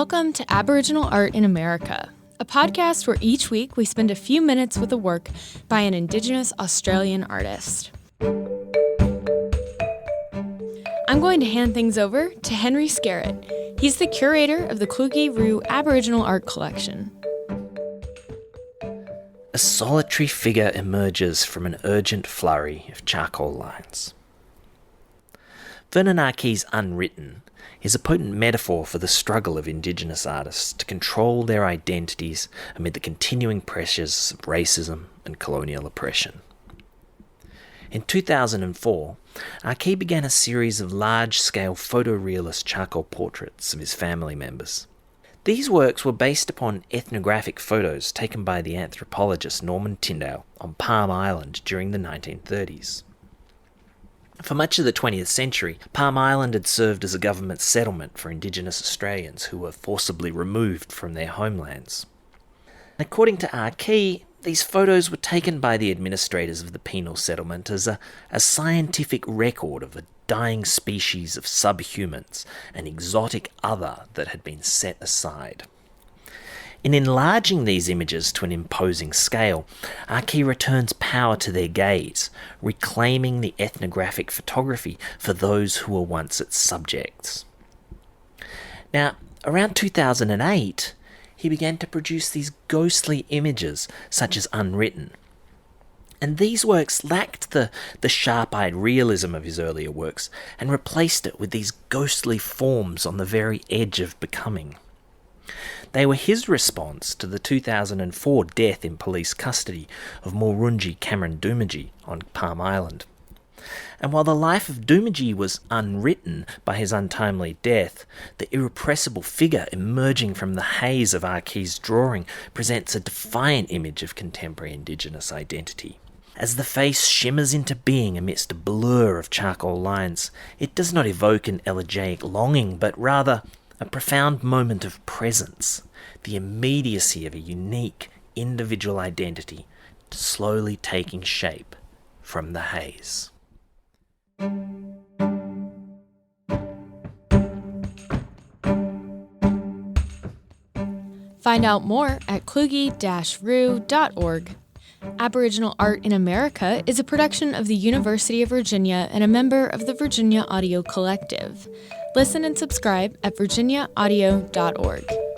Welcome to Aboriginal Art in America, a podcast where each week we spend a few minutes with a work by an Indigenous Australian artist. I'm going to hand things over to Henry Scarrett. He's the curator of the Kluge-Ruhe Aboriginal Art Collection. A solitary figure emerges from an urgent flurry of charcoal lines. Vernon Ah Kee's Unwritten is a potent metaphor for the struggle of Indigenous artists to control their identities amid the continuing pressures of racism and colonial oppression. In 2004, Ah Kee began a series of large-scale photorealist charcoal portraits of his family members. These works were based upon ethnographic photos taken by the anthropologist Norman Tyndale on Palm Island during the 1930s. For much of the 20th century, Palm Island had served as a government settlement for Indigenous Australians who were forcibly removed from their homelands. According to Ah Kee, these photos were taken by the administrators of the penal settlement as a scientific record of a dying species of subhumans, an exotic other that had been set aside. In enlarging these images to an imposing scale, Ah Kee returns power to their gaze, reclaiming the ethnographic photography for those who were once its subjects. Now, around 2008, he began to produce these ghostly images, such as Unwritten. And these works lacked the sharp-eyed realism of his earlier works and replaced it with these ghostly forms on the very edge of becoming. They were his response to the 2004 death in police custody of Murunji Cameron Doomadgee on Palm Island. And while the life of Doomadgee was unwritten by his untimely death, the irrepressible figure emerging from the haze of Ah Kee's drawing presents a defiant image of contemporary Indigenous identity. As the face shimmers into being amidst a blur of charcoal lines, it does not evoke an elegiac longing, but rather a profound moment of presence, the immediacy of a unique, individual identity slowly taking shape from the haze. Find out more at kluge-ruhe.org. Aboriginal Art in America is a production of the University of Virginia and a member of the Virginia Audio Collective. Listen and subscribe at virginiaaudio.org.